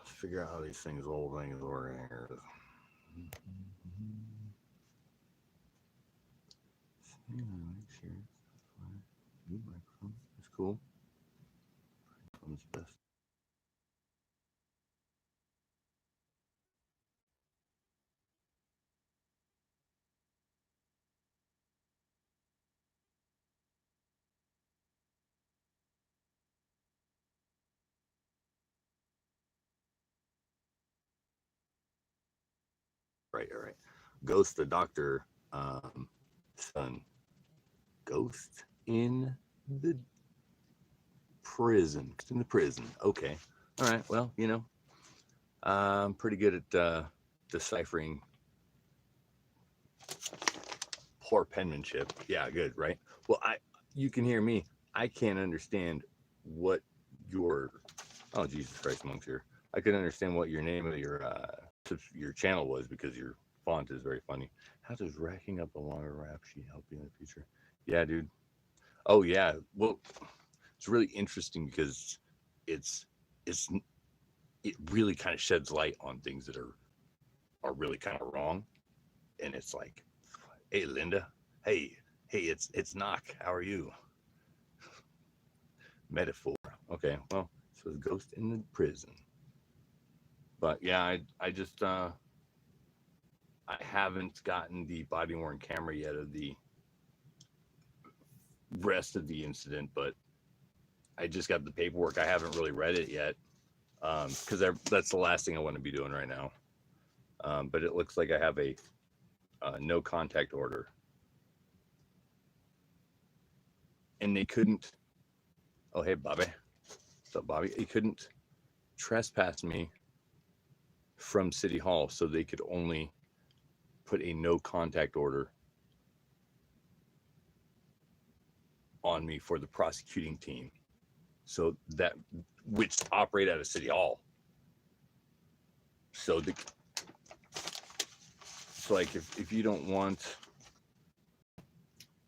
Let's figure out how these old things work here. Yeah, sure. New microphone. That's cool. Microphone's best. All right. Ghost the Doctor, son. Ghost in the prison. In the prison. Okay. All right. Well, I'm pretty good at deciphering poor penmanship. Yeah, good, right? Well, you can hear me. I can't understand what your oh Jesus Christ, monks here. I could understand what your name of your channel was because your font is very funny. How does racking up a longer rap sheet help you in the future? Yeah, dude. Oh yeah. Well, it's really interesting because it's it's it really kind of sheds light on things that are really kind of wrong, and it's like, hey, Linda, hey, it's Knock. How are you? Metaphor. Okay, well, so the ghost in the prison. But yeah, I just I haven't gotten the body worn camera yet of the rest of the incident, but I just got the paperwork. I haven't really read it yet because that's the last thing I want to be doing right now. But it looks like I have a no contact order, and they couldn't. Oh, hey, Bobby. What's up, Bobby? They couldn't trespass me from City Hall, so they could only put a no contact order on me for the prosecuting team. So that which operate out of City Hall. So it's like if you don't want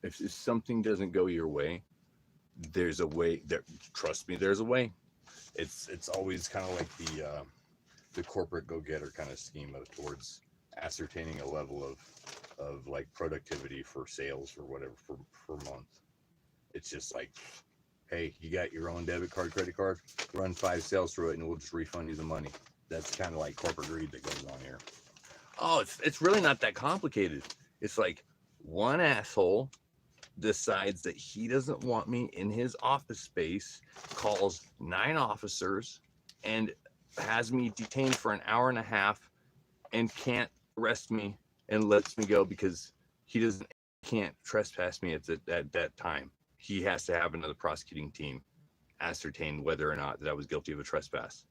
if something doesn't go your way, there's a way. There, trust me, there's a way. It's always kind of like the corporate go getter kind of scheme towards ascertaining a level of like productivity for sales or whatever for month. It's just like, hey, you got your own debit card, credit card, run 5 sales through it, and we'll just refund you the money. That's kind of like corporate greed that goes on here. Oh, it's really not that complicated. It's like one asshole decides that he doesn't want me in his office space, calls 9 officers, and has me detained for an hour and a half, and can't arrest me and lets me go because he can't trespass me at that time. He has to have another prosecuting team ascertain whether or not that I was guilty of a trespass.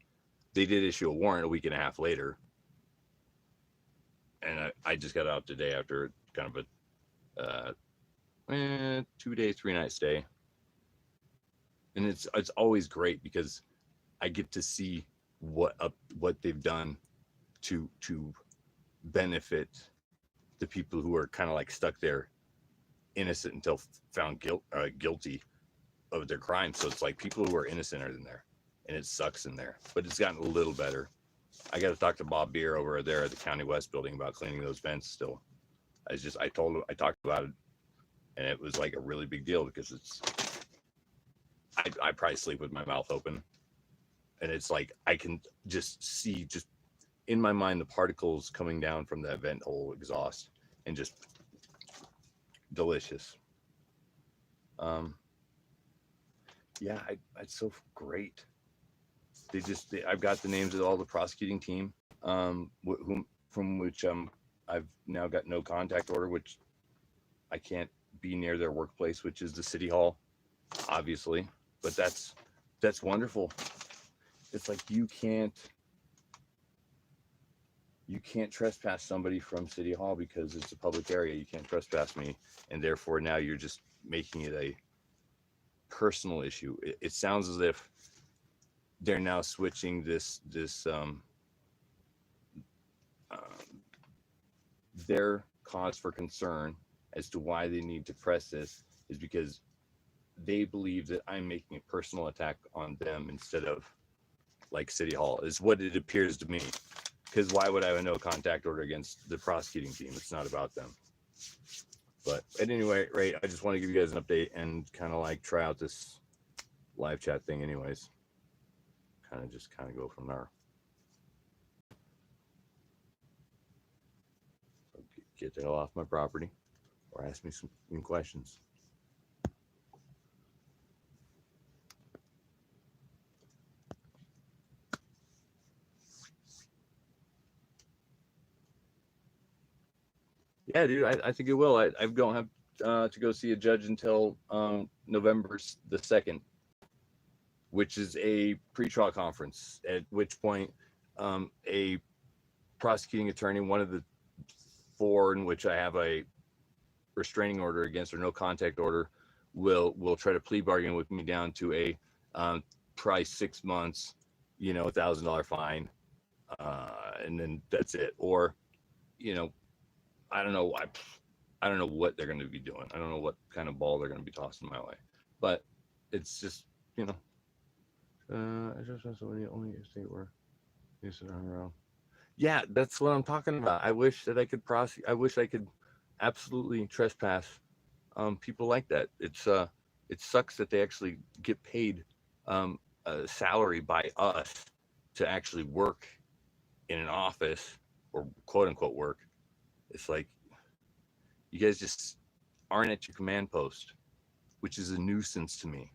They did issue a warrant a week and a half later, and I just got out today after kind of a 2 day, 3 night stay, and it's always great because I get to see what they've done to benefit the people who are kind of like stuck there, innocent until found guilty of their crime. So it's like people who are innocent are in there, and it sucks in there. But it's gotten a little better. I got to talk to Bob Beer over there at the County West building about cleaning those vents. Still, I told him, I talked about it, and it was like a really big deal because I probably sleep with my mouth open, and it's like I can just see just in my mind the particles coming down from that vent hole exhaust, and just delicious. Um, yeah, it's so great. I've got the names of all the prosecuting team, from which I've now got no contact order, which I can't be near their workplace, which is the city hall, obviously. But that's wonderful. It's like you can't trespass somebody from city hall because it's a public area. You can't trespass me, and therefore now you're just making it a personal issue. It sounds as if they're now switching this their cause for concern as to why they need to press this is because they believe that I'm making a personal attack on them instead of like City Hall, is what it appears to me. Because why would I have a no contact order against the prosecuting team? It's not about them. But at any rate, I just want to give you guys an update and kind of like try out this live chat thing anyways. Kind of go from there. So get the hell off my property or ask me some questions. Yeah, dude, I think it will. I don't have to go see a judge until November the 2nd, which is a pre-trial conference, at which point a prosecuting attorney, one of the 4 in which I have a restraining order against or no contact order, will try to plea bargain with me down to a price 6 months, $1,000 fine, and then that's it. Or, I don't know. I don't know what they're going to be doing. I don't know what kind of ball they're going to be tossing my way. But it's just, I just only if they were using on their own. Yeah, that's what I'm talking about. I wish that I could prosecute. I wish I could absolutely trespass people like that. It sucks that they actually get paid a salary by us to actually work in an office, or quote unquote work. It's like, you guys just aren't at your command post, which is a nuisance to me.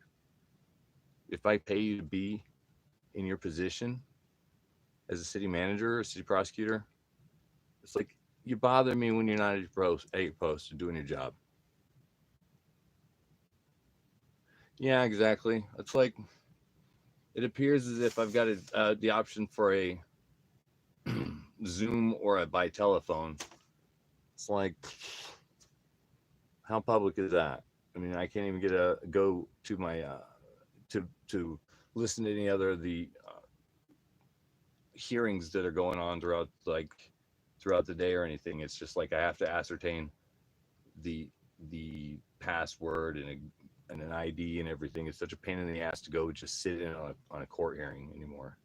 If I pay you to be in your position as a city manager or city prosecutor, it's like, you bother me when you're not at your post and doing your job. Yeah, exactly. It's like, it appears as if I've got the option for a Zoom or by telephone. It's like, how public is that? I mean, I can't even go to my to listen to any other of the hearings that are going on throughout the day or anything. It's just like I have to ascertain the password and an ID and everything. It's such a pain in the ass to go just sit in on a court hearing anymore.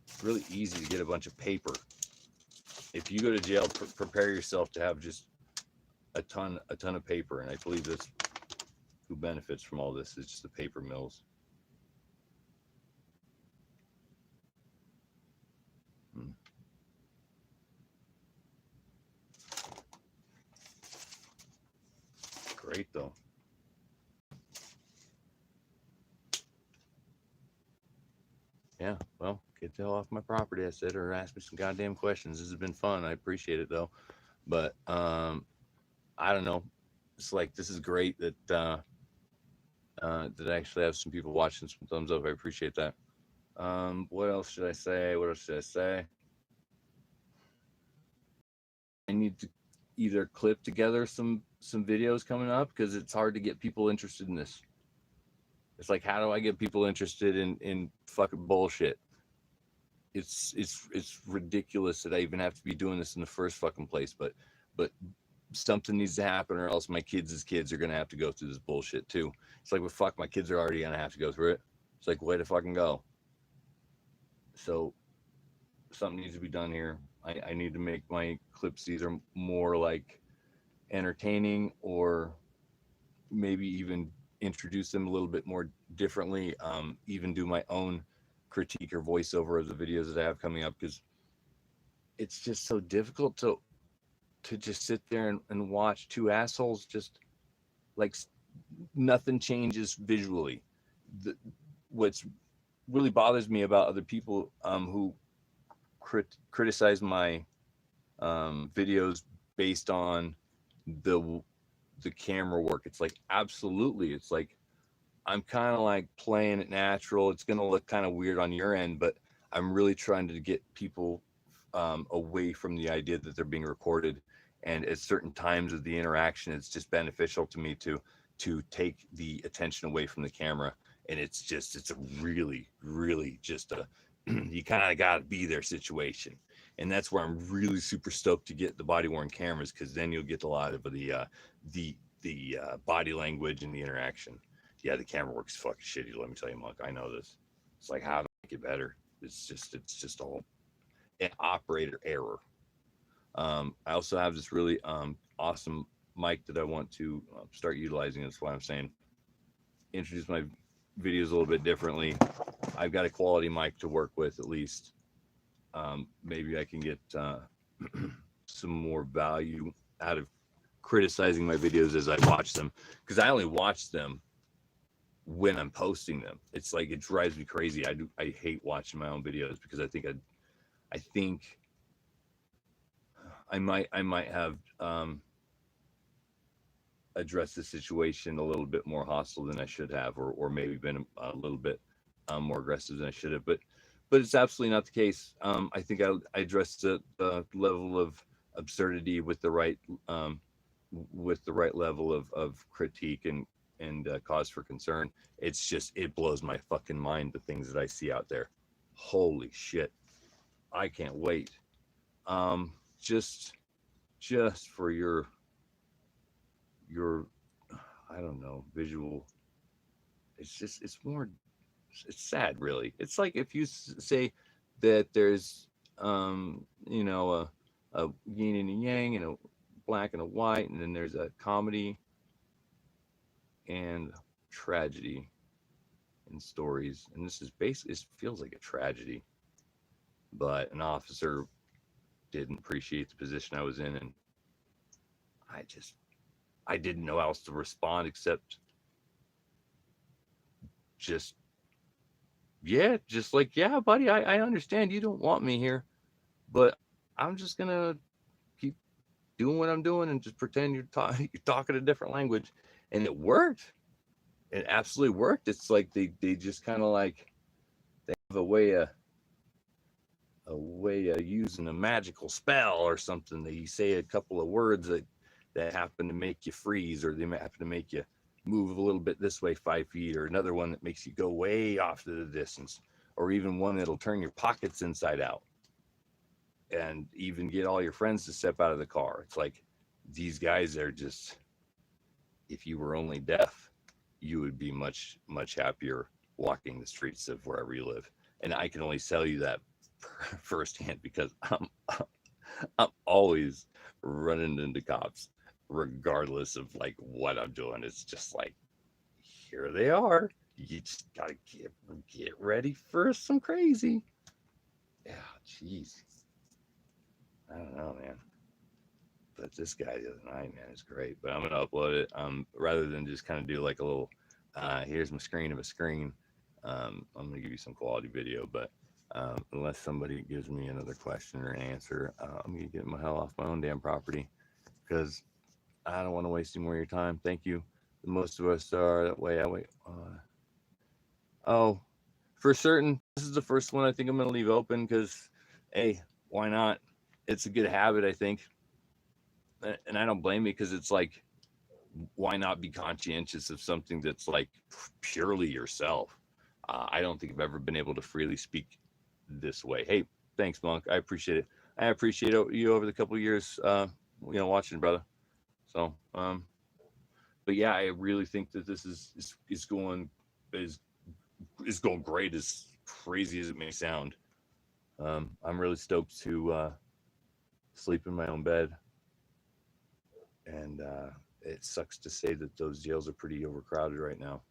It's really easy to get a bunch of paper. If you go to jail, prepare yourself to have just a ton of paper. And I believe that's who benefits from all this, is just the paper mills. Great though. Yeah, well, get the hell off my property, I said, or ask me some goddamn questions. This has been fun. I appreciate it though. But I don't know. It's like, this is great that that I actually have some people watching, some thumbs up. I appreciate that. What else should I say? I need to either clip together some videos coming up, because it's hard to get people interested in this. It's like, how do I get people interested in fucking bullshit? It's ridiculous that I even have to be doing this in the first fucking place, but something needs to happen, or else my kids' kids are gonna have to go through this bullshit too. It's like, well, fuck, my kids are already gonna have to go through it. It's like, way to fucking go. So something needs to be done here. I need to make my clips either more like entertaining, or maybe even introduce them a little bit more differently. Even do my own critique or voiceover of the videos that I have coming up, because it's just so difficult to just sit there and watch two assholes just like nothing changes visually. What's really bothers me about other people who criticize my videos based on the camera work, it's like, absolutely, it's like, I'm kind of like playing it natural. It's going to look kind of weird on your end, but I'm really trying to get people away from the idea that they're being recorded. And at certain times of the interaction, it's just beneficial to me to take the attention away from the camera. And it's a really, really just a, you kind of got to be there situation. And that's where I'm really super stoked to get the body worn cameras, because then you'll get a lot of the body language and the interaction. yeah, the camera works fucking shitty. Let me tell you, Monk. I know this. It's like, how to make it better? It's just all an operator error. I also have this really awesome mic that I want to start utilizing. That's why I'm saying introduce my videos a little bit differently. I've got a quality mic to work with at least. Maybe I can get some more value out of criticizing my videos as I watch them, because I only watch them when I'm posting them. It's like it drives me crazy. I hate watching my own videos because I think I might have addressed the situation a little bit more hostile than I should have, or maybe been a little bit more aggressive than I should have. But it's absolutely not the case. I think I addressed the level of absurdity um, with the right level of critique and cause for concern. It's just, it blows my fucking mind, the things that I see out there. Holy shit! I can't wait. Um, just for your I don't know, visual. It's more, it's sad, really. It's like if you say that there's a yin and a yang and a black and a white, and then there's a comedy and tragedy in stories, and this is basically, it feels like a tragedy, but an officer didn't appreciate the position I was in, and I just, I didn't know how else to respond except just, yeah, just like, yeah, buddy, I understand you don't want me here, but I'm just gonna keep doing what I'm doing and just pretend you're talking a different language. And it worked. It absolutely worked. It's like they just kind of like, they have a way of using a magical spell or something. They say a couple of words that happen to make you freeze, or they happen to make you move a little bit this way 5 feet, or another one that makes you go way off to the distance, or even one that'll turn your pockets inside out and even get all your friends to step out of the car. It's like these guys are just, if you were only deaf, you would be much happier walking the streets of wherever you live. And I can only tell you that firsthand because I'm always running into cops, regardless of like what I'm doing. It's just like, here they are. You just gotta get ready for some crazy. Yeah, jeez. I don't know, man. But this guy the other night, man, is great. But I'm gonna upload it. Rather than just kind of do like a little, here's my screen of a screen. I'm gonna give you some quality video, but unless somebody gives me another question or an answer, I'm gonna get my hell off my own damn property because I don't want to waste any more of your time. Thank you. Most of us are that way. I wait. Oh, for certain, this is the first one I think I'm gonna leave open because, hey, why not? It's a good habit, I think, and I don't blame you because it's like, why not be conscientious of something that's like purely yourself? I don't think I've ever been able to freely speak this way. Hey, thanks, Monk. I appreciate it. I appreciate you over the couple of years, watching, brother. So, but yeah, I really think that this is going is is going great, as crazy as it may sound. I'm really stoked to sleep in my own bed, and it sucks to say that those jails are pretty overcrowded right now.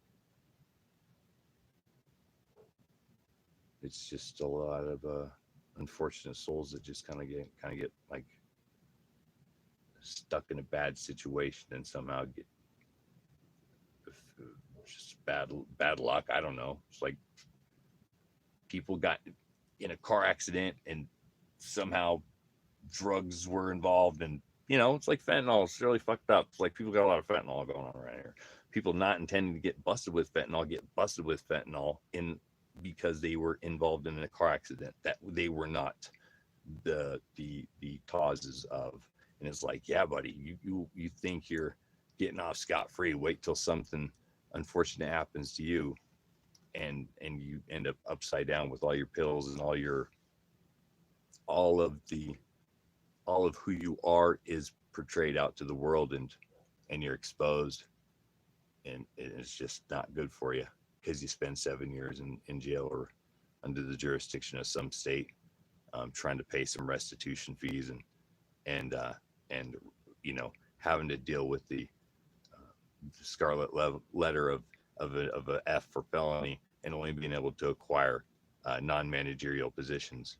It's just a lot of unfortunate souls that just kind of get like stuck in a bad situation and somehow get just bad luck. I don't know. It's like people got in a car accident and somehow drugs were involved, and it's like fentanyl. It's really fucked up. It's like people got a lot of fentanyl going on right here. People not intending to get busted with fentanyl get busted with fentanyl in because they were involved in a car accident that they were not the causes of. And it's like, yeah, buddy, you think you're getting off scot-free. Wait till something unfortunate happens to you, and you end up upside down with all your pills and all of who you are is portrayed out to the world, and you're exposed. and it's just not good for you because you spend 7 years in jail or under the jurisdiction of some state, trying to pay some restitution fees and and having to deal with the scarlet letter of a F for felony and only being able to acquire non-managerial positions,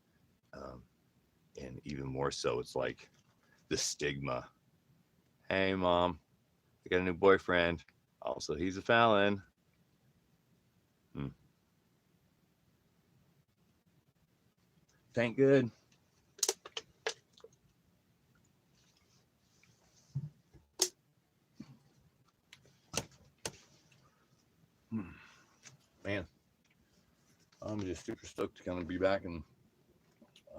um, and even more so, it's like the stigma. Hey, mom, I got a new boyfriend. Also, he's a felon. Hmm. Thank good. Hmm. Man, I'm just super stoked to kind of be back and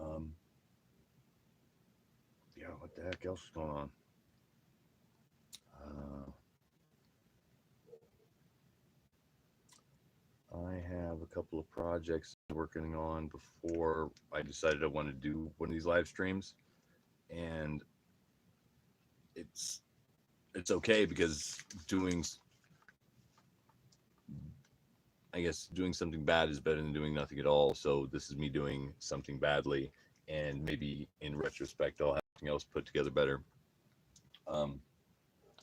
um, yeah, what the heck else is going on? Uh, I have a couple of projects I'm working on before I decided I want to do one of these live streams, and it's it's okay because doing I guess doing something bad is better than doing nothing at all. So this is me doing something badly, and maybe in retrospect I'll have something else put together better. Um,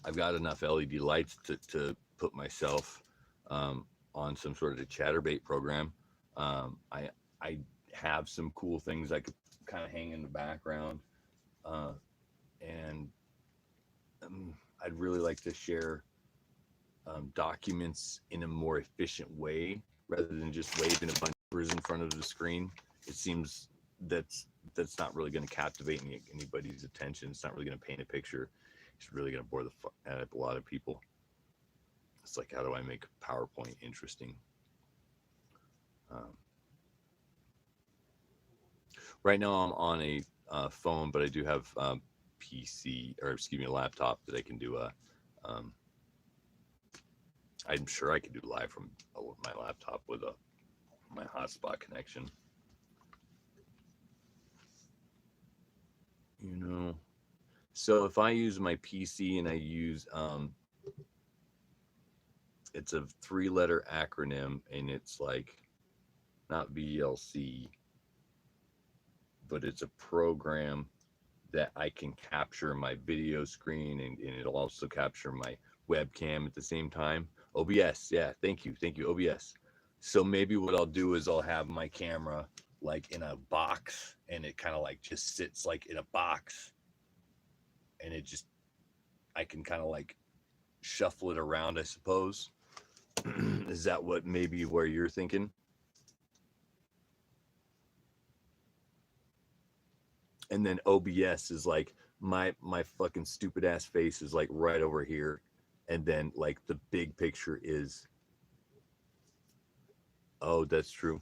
I've got enough LED lights to put myself on some sort of a chatterbait program. I have some cool things I could kind of hang in the background, uh, and I'd really like to share documents in a more efficient way rather than just waving a bunch of numbers in front of the screen. It seems that's not really going to captivate anybody's attention. It's not really going to paint a picture. It's really going to bore the fuck out of a lot of people. It's like, how do I make PowerPoint interesting? Um, right now, I'm on a phone, but I do have PC, or excuse me, a laptop that I can do a. I'm sure I could do live from my laptop with my hotspot connection. So if I use my PC and I use it's a 3-letter acronym, and it's like not VLC, but it's a program that I can capture my video screen, and it'll also capture my webcam at the same time. OBS, yeah, thank you, OBS. So maybe what I'll do is I'll have my camera like in a box, and it kind of like just sits like in a box, and I can kind of like shuffle it around, I suppose. Is that what maybe where you're thinking? And then OBS is like my fucking stupid ass face is like right over here, and then like the big picture is. Oh, that's true.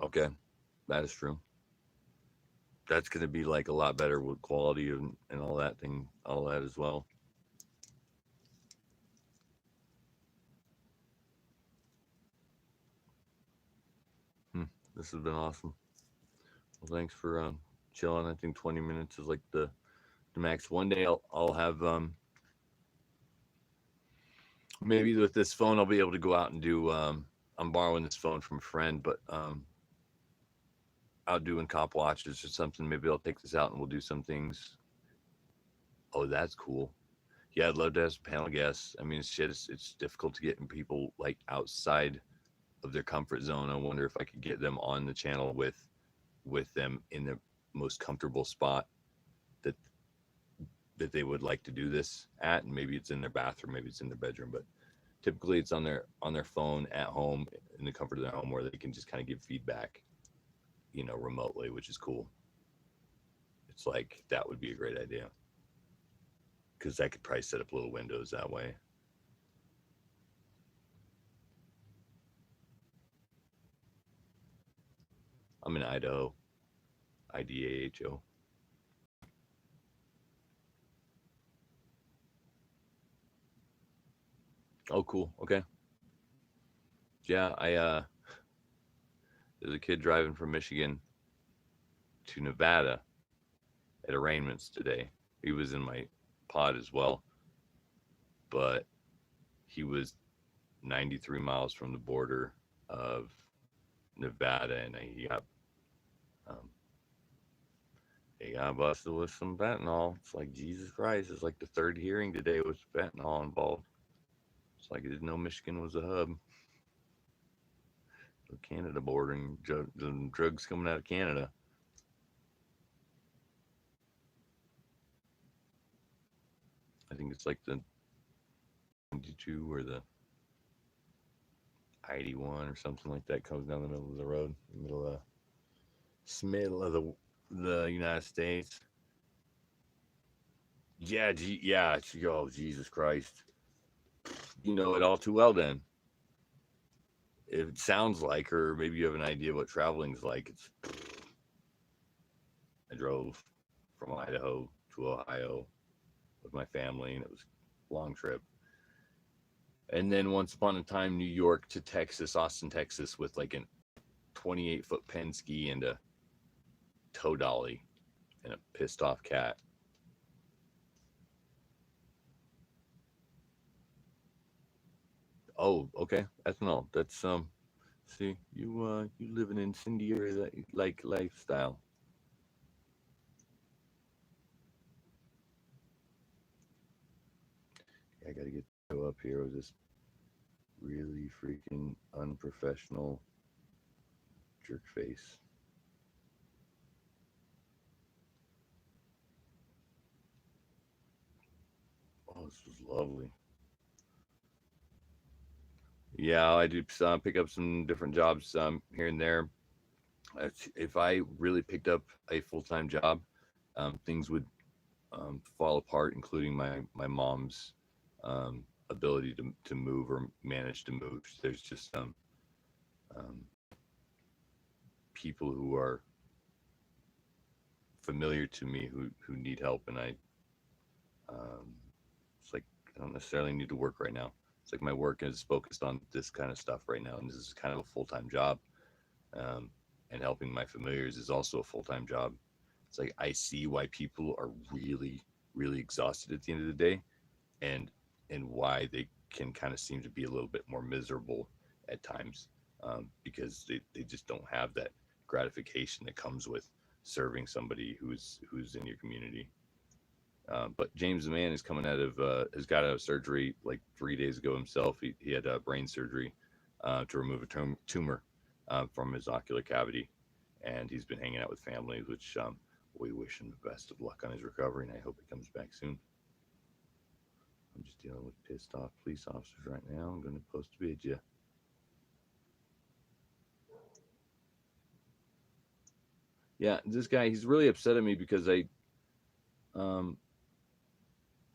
Okay, that is true. That's gonna be like a lot better with quality and all that thing, all that as well. Hmm. This has been awesome. Well, thanks for chilling. I think 20 minutes is like the max. One day I'll have maybe with this phone I'll be able to go out and do I'm borrowing this phone from a friend, but out doing cop watches or something. Maybe I'll take this out and we'll do some things. Oh, that's cool. Yeah, I'd love to have some panel guests. I mean, shit, it's difficult to get people like outside of their comfort zone. I wonder if I could get them on the channel with them in the most comfortable spot that they would like to do this at, and maybe it's in their bathroom, maybe it's in their bedroom, but typically it's on their phone at home in the comfort of their home where they can just kind of give feedback, remotely, which is cool. It's like that would be a great idea because I could probably set up little windows that way. I'm in Idaho, IDAHO. Oh, cool. Okay. Yeah, there's a kid driving from Michigan to Nevada at arraignments today. He was in my pod as well, but he was 93 miles from the border of Nevada, and um, he got busted with some fentanyl. It's like, Jesus Christ! It's like the third hearing today with fentanyl involved. It's like I didn't know Michigan was a hub. The Canada border and drugs coming out of Canada. I think it's like the 92 or the 81 or something like that comes down the middle of the road, middle of the United States. Yeah, yeah. Oh, Jesus Christ! You know it all too well. Then it sounds like, or maybe you have an idea what traveling's like. I drove from Idaho to Ohio with my family, and it was a long trip. And then once upon a time, New York to Texas, Austin, Texas, with like a 28-foot Penske and a tow dolly and a pissed off cat. Oh, okay. Ethanol. That's see, you live an incendiary like lifestyle. I gotta get to go up here with this really freaking unprofessional jerk face. Oh, this was lovely. Yeah, I do pick up some different jobs here and there. If I really picked up a full-time job, things would fall apart, including my mom's ability to move or manage to move. There's just some um, people who are familiar to me who need help, and it's like I don't necessarily need to work right now. It's like my work is focused on this kind of stuff right now, and this is kind of a full-time job. Um, and helping my familiars is also a full-time job. It's like I see why people are really, really exhausted at the end of the day, and why they can kind of seem to be a little bit more miserable at times, because they just don't have that gratification that comes with serving somebody who's in your community. But James the man is coming out of has got out of surgery like 3 days ago himself. He had brain surgery to remove a tumor from his ocular cavity, and he's been hanging out with family, which we wish him the best of luck on his recovery, and I hope he comes back soon. I'm just dealing with pissed off police officers right now. I'm going to post a video. Yeah, this guy, he's really upset at me because I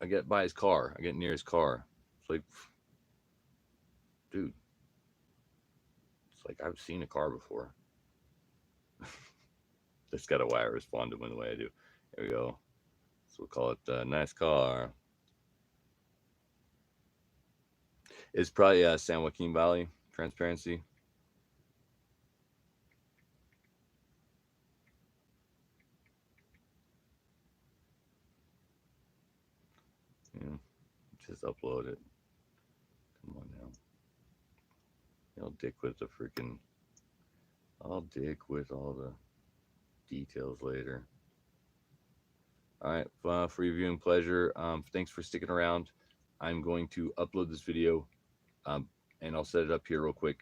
get by his car. I get near his car. It's like, dude, it's like I've seen a car before. That's kind of why I respond to him the way I do. There we go. So we'll call it a nice car. It's probably San Joaquin Valley, transparency. Yeah, just upload it. Come on now. I'll dick with the freaking. I'll dick with all the details later. All right, free viewing pleasure. Thanks for sticking around. I'm going to upload this video, and I'll set it up here real quick.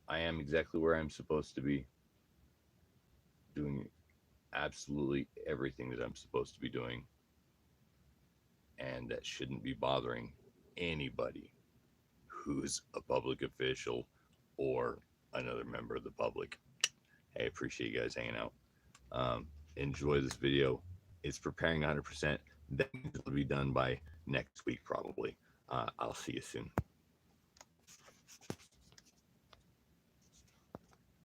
I am exactly where I'm supposed to be, doing absolutely everything that I'm supposed to be doing, and that shouldn't be bothering anybody who's a public official or another member of the public. Hey, I appreciate you guys hanging out. Enjoy this video. It's preparing 100%. That means it'll be done by next week, probably. I'll see you soon.